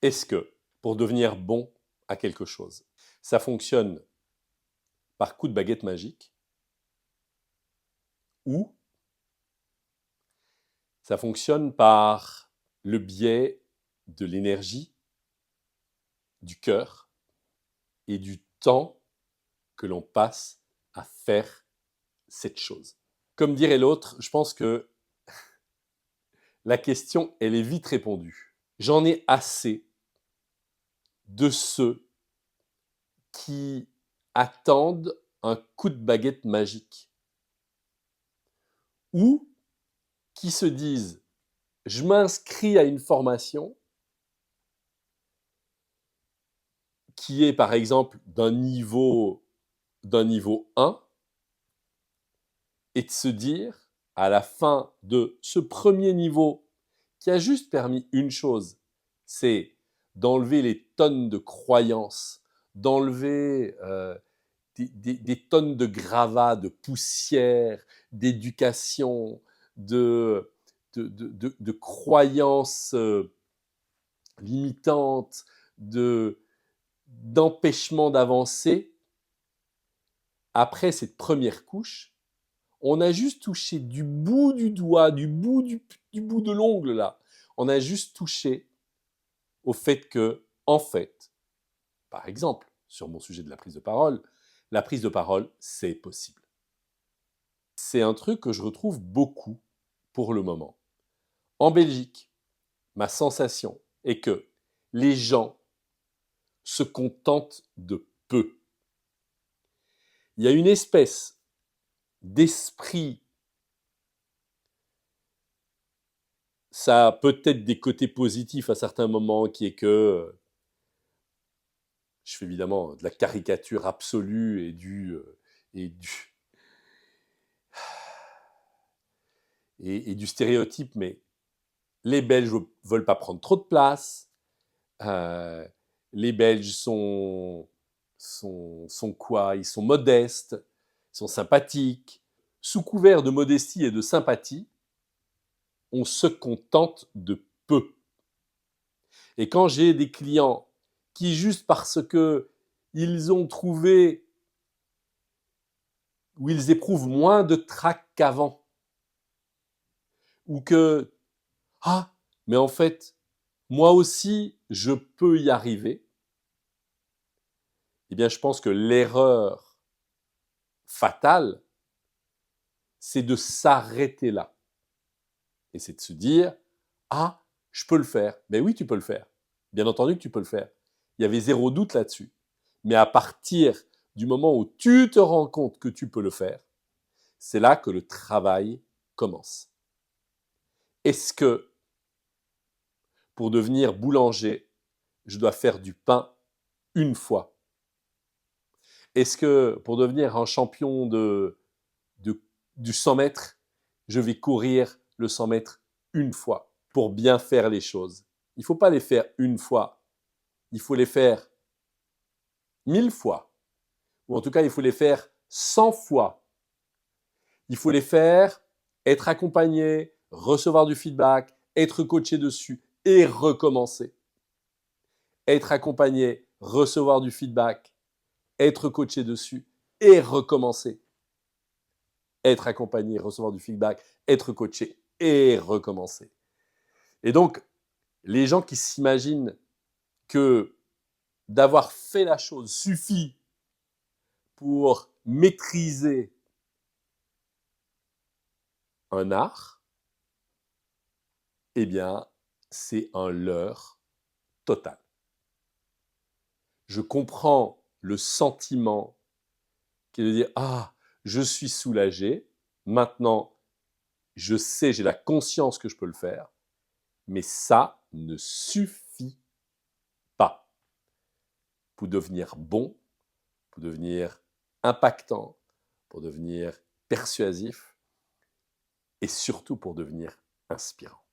Est-ce que, pour devenir bon à quelque chose, ça fonctionne par coup de baguette magique ou ça fonctionne par le biais de l'énergie, du cœur et du temps que l'on passe à faire cette chose? Comme dirait l'autre, je pense que la question, elle est vite répondue. J'en ai assez de ceux qui attendent un coup de baguette magique ou qui se disent je m'inscris à une formation qui est par exemple d'un niveau 1 et de se dire à la fin de ce premier niveau qui a juste permis une chose, c'est d'enlever les tonnes de croyances, d'enlever des tonnes de gravats, de poussière, d'éducation, de croyances limitantes, d'empêchement d'avancer. Après cette première couche, on a juste touché du bout du doigt, du bout de l'ongle là, on a juste touché au fait que, en fait, par exemple, sur mon sujet de la prise de parole, c'est possible. C'est un truc que je retrouve beaucoup pour le moment. En Belgique, ma sensation est que les gens se contentent de peu. Il y a une espèce d'esprit, ça a peut-être des côtés positifs à certains moments, qui est que je fais évidemment de la caricature absolue et du, et du stéréotype, mais les Belges veulent pas prendre trop de place. Euh, les Belges sont quoi? Ils sont modestes, ils sont sympathiques. Sous couvert de modestie et de sympathie, on se contente de peu. Et quand j'ai des clients qui, juste parce que ils ont trouvé où ils éprouvent moins de trac qu'avant, ou que, ah, mais en fait, moi aussi, je peux y arriver, eh bien, je pense que l'erreur fatale, c'est de s'arrêter là. Et c'est de se dire, ah, je peux le faire. Ben oui, tu peux le faire. Bien entendu que tu peux le faire. Il y avait zéro doute là-dessus. Mais à partir du moment où tu te rends compte que tu peux le faire, c'est là que le travail commence. Est-ce que pour devenir boulanger, je dois faire du pain une fois? Est-ce que pour devenir un champion du 100 mètres, je vais courir le 100 mètres une fois pour bien faire les choses? Il ne faut pas les faire une fois, il faut les faire 1000 fois, ou en tout cas, il faut les faire 100 fois. Il faut les faire, être accompagné, recevoir du feedback, être coaché dessus et recommencer. Être accompagné, recevoir du feedback, être coaché dessus et recommencer. Être accompagné, recevoir du feedback, être coaché et recommencer. Et donc, les gens qui s'imaginent que d'avoir fait la chose suffit pour maîtriser un art, eh bien, c'est un leurre total. Je comprends le sentiment qui est de dire « Ah, je suis soulagé, maintenant, je sais, j'ai la conscience que je peux le faire », mais ça ne suffit pas pour devenir bon, pour devenir impactant, pour devenir persuasif et surtout pour devenir inspirant.